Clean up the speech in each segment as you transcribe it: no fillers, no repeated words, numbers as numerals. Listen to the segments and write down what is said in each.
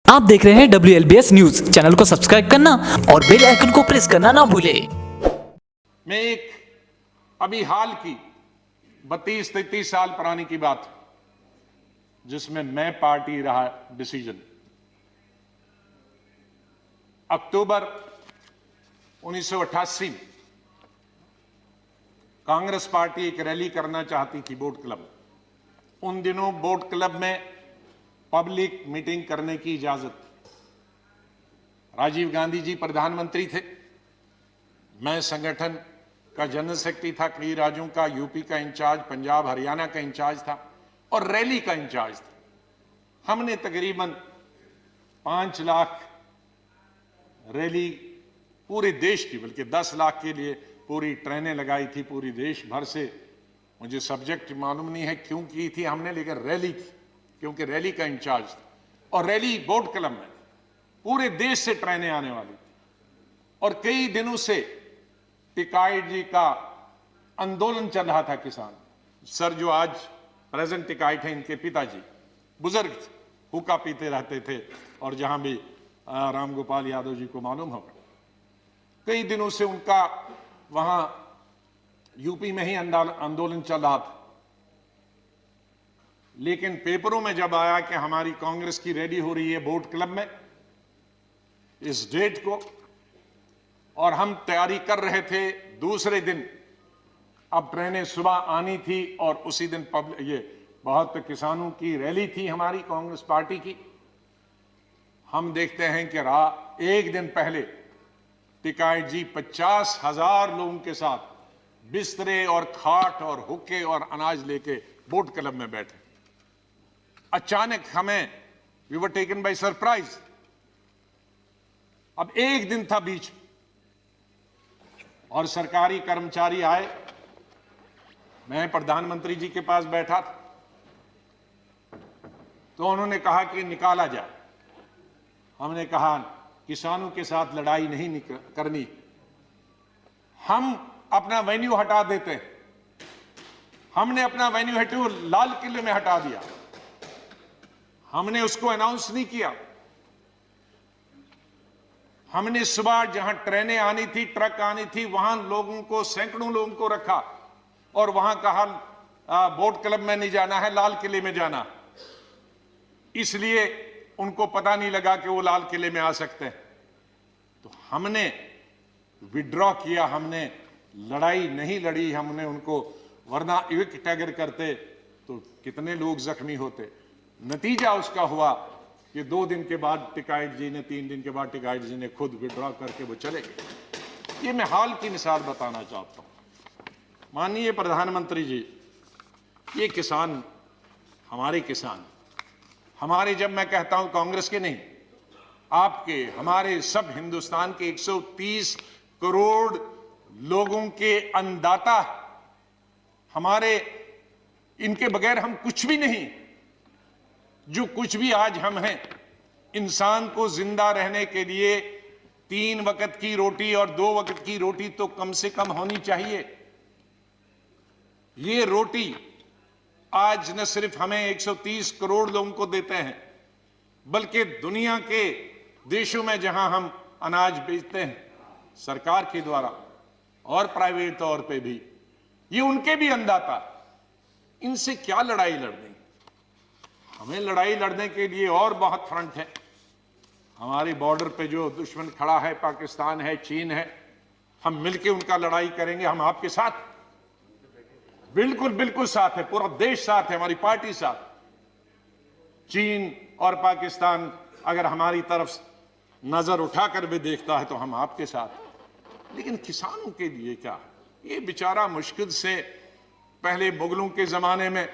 आप देख रहे हैं WLBS न्यूज। चैनल को सब्सक्राइब करना और बेल आइकन को प्रेस करना ना भूलें। मैं एक अभी हाल की 32-33 साल पुरानी की बात जिसमें मैं पार्टी रहा डिसीजन अक्टूबर 1988 में कांग्रेस पार्टी एक रैली करना चाहती थी बोट क्लब। उन दिनों बोट क्लब में पब्लिक मीटिंग करने की इजाजत, राजीव गांधी जी प्रधानमंत्री थे, मैं संगठन का जनरल सेक्रेटरी था, कई राज्यों का, यूपी का इंचार्ज, पंजाब हरियाणा का इंचार्ज था और रैली का इंचार्ज था। हमने तकरीबन 5 लाख रैली पूरे देश की, बल्कि 10 लाख के लिए पूरी ट्रेनें लगाई थी पूरी देश भर से। मुझे सब्जेक्ट मालूम नहीं है क्यों की थी हमने, लेकिन रैली थी क्योंकि रैली का इंचार्ज था और रैली बोट क्लब में पूरे देश से ट्रेनें आने वाली थी। और कई दिनों से टिकाइट जी का आंदोलन चल रहा था। किसान सर जो आज प्रेजेंट टिकाइट है, इनके पिताजी बुजुर्ग थे, हुक्का पीते रहते थे और जहां भी राम गोपाल यादव जी को मालूम होगा, कई दिनों से उनका वहां यूपी में ही आंदोलन चल रहा था। लेकिन पेपरों में जब आया कि हमारी कांग्रेस की रैली हो रही है बोट क्लब में इस डेट को, और हम तैयारी कर रहे थे दूसरे दिन, अब ट्रेनें सुबह आनी थी और उसी दिन ये बहुत किसानों की रैली थी हमारी कांग्रेस पार्टी की। हम देखते हैं कि एक दिन पहले टिकाइट जी 50,000 लोगों के साथ बिस्तरे और खाट और हुक्के और अनाज लेके बोट क्लब में बैठे। अचानक हमें we were taken by surprise. अब एक दिन था बीच और सरकारी कर्मचारी आए, मैं प्रधानमंत्री जी के पास बैठा था, तो उन्होंने कहा कि निकाला जाए। हमने कहा किसानों के साथ लड़ाई नहीं करनी, हम अपना वेन्यू हटा देते हैं। हमने अपना वेन्यू लाल किले में हटा दिया, हमने उसको अनाउंस नहीं किया। हमने सुबह जहां ट्रेनें आनी थी, ट्रक आनी थी, वहां लोगों को, सैकड़ों लोगों को रखा और वहां कहा बोट क्लब में नहीं जाना है, लाल किले में जाना। इसलिए उनको पता नहीं लगा कि वो लाल किले में आ सकते हैं। तो हमने विड्रॉ किया, हमने लड़ाई नहीं लड़ी हमने उनको, वरना इविक्ट अगर करते तो कितने लोग जख्मी होते। नतीजा उसका हुआ कि 2 दिन के बाद टिकाइट जी ने, 3 दिन के बाद टिकाइट जी ने खुद विड्रॉ करके वो चले गए। ये मैं हाल की मिसाल बताना चाहता हूं। माननीय प्रधानमंत्री जी, ये किसान हमारे किसान, हमारे, जब मैं कहता हूं कांग्रेस के नहीं, आपके, हमारे, सब हिंदुस्तान के 130 करोड़ लोगों के अन्नदाता हमारे, इनके बगैर हम कुछ भी नहीं। जो कुछ भी आज हम हैं, इंसान को जिंदा रहने के लिए 3 वक्त की रोटी और 2 वक्त की रोटी तो कम से कम होनी चाहिए। ये रोटी आज न सिर्फ हमें 130 करोड़ लोगों को देते हैं, बल्कि दुनिया के देशों में जहां हम अनाज बेचते हैं सरकार के द्वारा और प्राइवेट तौर पे भी, ये उनके भी अन्नदाता। इनसे क्या लड़ाई लड़नी? हमें लड़ाई लड़ने के लिए और बहुत फ्रंट है। हमारे बॉर्डर पे जो दुश्मन खड़ा है, पाकिस्तान है, चीन है, हम मिलकर उनका लड़ाई करेंगे। हम आपके साथ, बिल्कुल बिल्कुल साथ है, पूरा देश साथ है, हमारी पार्टी साथ। चीन और पाकिस्तान अगर हमारी तरफ नजर उठाकर भी देखता है तो हम आपके साथ। लेकिन किसानों के लिए क्या? ये बेचारा मुश्किल से पहले मुगलों के जमाने में,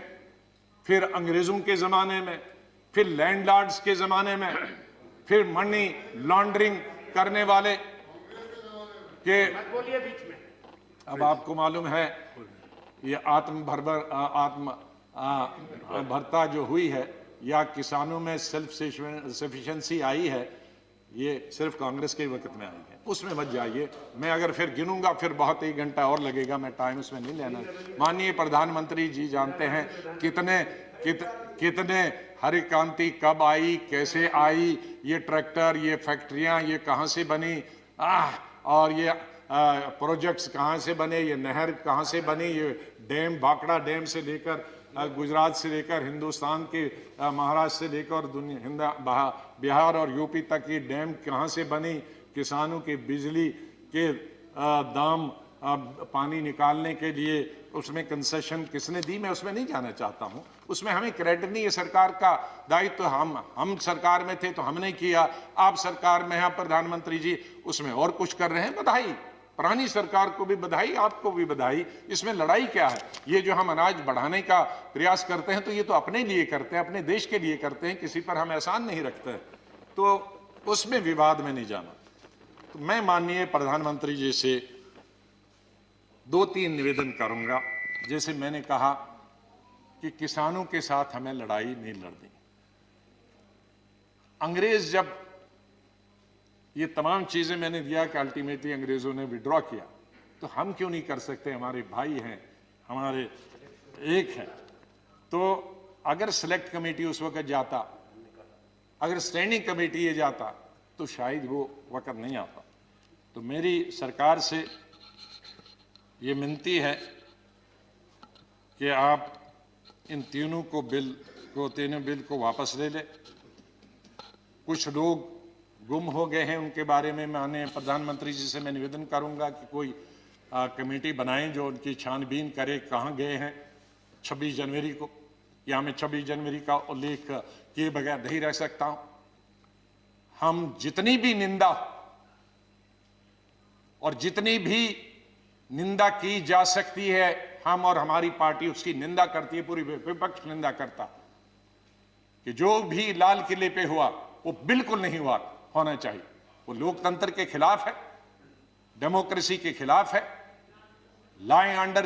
फिर अंग्रेजों के जमाने में, फिर लैंडलॉर्ड्स के जमाने में, फिर मनी लॉन्ड्रिंग करने वाले के, अब आपको मालूम है ये भरता जो हुई है, या किसानों में सेल्फ सफिशिएंसी आई है, ये सिर्फ कांग्रेस के वक्त में आई है। उसमें मत जाइए, मैं अगर फिर गिनूंगा फिर बहुत 1 घंटा और लगेगा, मैं टाइम उसमें नहीं लेना। माननीय प्रधानमंत्री जी जानते हैं कितने हरित क्रांति कब आई, कैसे आई, ये ट्रैक्टर, ये फैक्ट्रियां, ये कहां से बनी, और ये प्रोजेक्ट्स कहां से बने, ये नहर कहां से बनी, ये डैम, भाखड़ा डैम से लेकर गुजरात से लेकर हिंदुस्तान के महाराष्ट्र से लेकर बिहार और यूपी तक ये डैम कहां से बनी, किसानों के बिजली के दाम, पानी निकालने के लिए उसमें कंसेशन किसने दी, मैं उसमें नहीं जाना चाहता हूं। उसमें हमें क्रेडिट नहीं है, सरकार का दायित्व, तो हम सरकार में थे तो हमने किया, आप सरकार में हैं प्रधानमंत्री जी, उसमें और कुछ कर रहे हैं, बधाई। पुरानी सरकार को भी बधाई, आपको भी बधाई। इसमें लड़ाई क्या है? ये जो हम अनाज बढ़ाने का प्रयास करते हैं तो ये तो अपने लिए करते हैं, अपने देश के लिए करते हैं, किसी पर हम एहसान नहीं रखते, तो उसमें विवाद में नहीं जाना। तो मैं माननीय प्रधानमंत्री जी से 2-3 निवेदन करूंगा। जैसे मैंने कहा कि किसानों के साथ हमें लड़ाई नहीं लड़नी। अंग्रेज जब ये तमाम चीजें मैंने दिया कि अल्टीमेटली अंग्रेजों ने विड्रॉ किया, तो हम क्यों नहीं कर सकते? हमारे भाई हैं, हमारे एक हैं। तो अगर सिलेक्ट कमेटी उस वक्त जाता, अगर स्टैंडिंग कमेटी ये जाता, तो शायद वो वक्त नहीं आता। तो मेरी सरकार से ये विनती है कि आप इन तीनों बिल को वापस ले लें। कुछ लोग गुम हो गए हैं, उनके बारे में माननीय प्रधानमंत्री जी से मैं निवेदन करूंगा कि कोई कमेटी बनाएं जो उनकी छानबीन करे, कहाँ गए हैं 26 जनवरी को। या मैं 26 जनवरी का उल्लेख किए बगैर नहीं रह सकता हूं। हम जितनी भी निंदा और जितनी भी निंदा की जा सकती है, हम और हमारी पार्टी उसकी निंदा करती है, पूरी विपक्ष निंदा करता कि जो भी लाल किले पे हुआ वो बिल्कुल नहीं होना चाहिए। वो लोकतंत्र के खिलाफ है, डेमोक्रेसी के खिलाफ है, लॉ एंड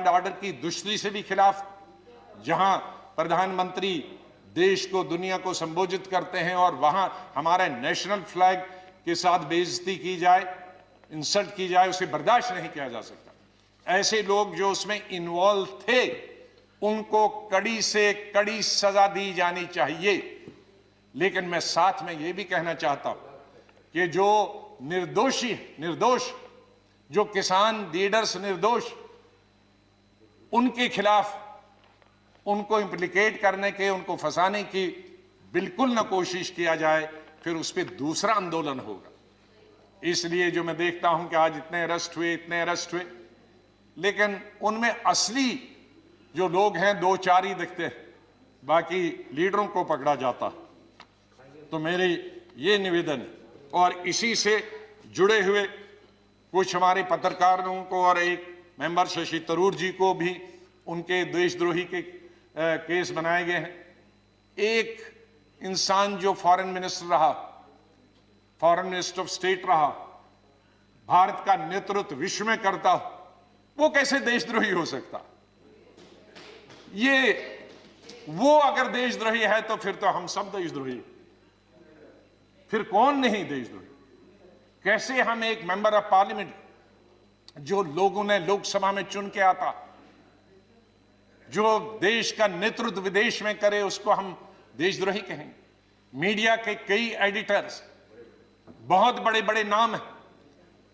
ऑर्डर की दुष्टि से भी खिलाफ। जहां प्रधानमंत्री देश को, दुनिया को संबोधित करते हैं और वहां हमारे नेशनल फ्लैग के साथ बेइज्जती की जाए, इंसल्ट की जाए, उसे बर्दाश्त नहीं किया जा सकता। ऐसे लोग जो उसमें इन्वॉल्व थे, उनको कड़ी से कड़ी सजा दी जानी चाहिए। लेकिन मैं साथ में यह भी कहना चाहता हूं कि जो निर्दोष जो किसान लीडर्स निर्दोष, उनके खिलाफ उनको इंप्लीकेट करने के, उनको फंसाने की बिल्कुल न कोशिश किया जाए, फिर उस पर दूसरा आंदोलन होगा। इसलिए जो मैं देखता हूं कि आज इतने अरेस्ट हुए, लेकिन उनमें असली जो लोग हैं 2-4 ही दिखते हैं, बाकी लीडरों को पकड़ा जाता। तो मेरी ये निवेदन है। और इसी से जुड़े हुए कुछ हमारे पत्रकारों को और एक मेंबर शशि थरूर जी को भी उनके देशद्रोही के केस बनाए गए हैं। एक इंसान जो फॉरेन मिनिस्टर ऑफ स्टेट रहा, भारत का नेतृत्व विश्व में करता, वो कैसे देशद्रोही हो सकता? वो अगर देशद्रोही है तो फिर तो हम सब देशद्रोही, फिर कौन नहीं देशद्रोही? कैसे हम एक मेंबर ऑफ पार्लियामेंट जो लोगों ने लोकसभा में चुन के आता, जो देश का नेतृत्व विदेश में करे, उसको हम देशद्रोही कहेंगे? मीडिया के कई एडिटर्स, बहुत बड़े बड़े नाम हैं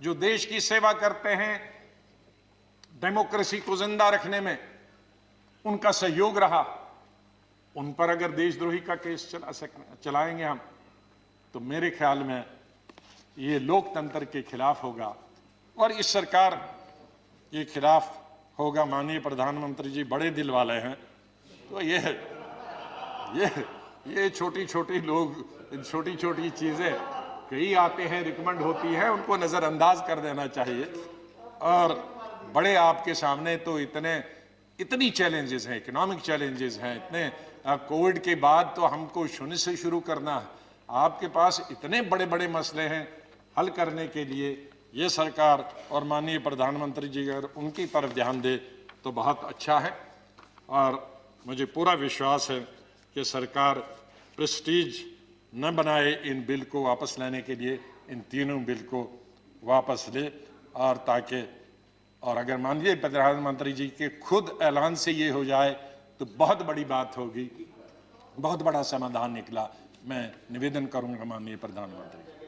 जो देश की सेवा करते हैं, डेमोक्रेसी को जिंदा रखने में उनका सहयोग रहा, उन पर अगर देशद्रोही का केस चलाएंगे हम, तो मेरे ख्याल में ये लोकतंत्र के खिलाफ होगा और इस सरकार के खिलाफ होगा। माननीय प्रधानमंत्री जी बड़े दिल वाले हैं, तो ये छोटी छोटी चीजें कई आते हैं, रिकमेंड होती है, उनको नजरअंदाज कर देना चाहिए। और बड़े आपके सामने तो इतनी चैलेंजेस हैं, इकोनॉमिक चैलेंजेस हैं, इतने कोविड के बाद तो हमको शून्य से शुरू करना है। आपके पास इतने बड़े बड़े मसले हैं हल करने के लिए। ये सरकार और माननीय प्रधानमंत्री जी अगर उनकी तरफ ध्यान दे तो बहुत अच्छा है। और मुझे पूरा विश्वास है कि सरकार प्रेस्टीज न बनाए इन बिल को वापस लेने के लिए, इन तीनों बिल को वापस ले। और अगर माननीय प्रधानमंत्री जी के खुद ऐलान से ये हो जाए तो बहुत बड़ी बात होगी। बहुत बड़ा समाधान निकला। मैं निवेदन करूंगा माननीय प्रधानमंत्री।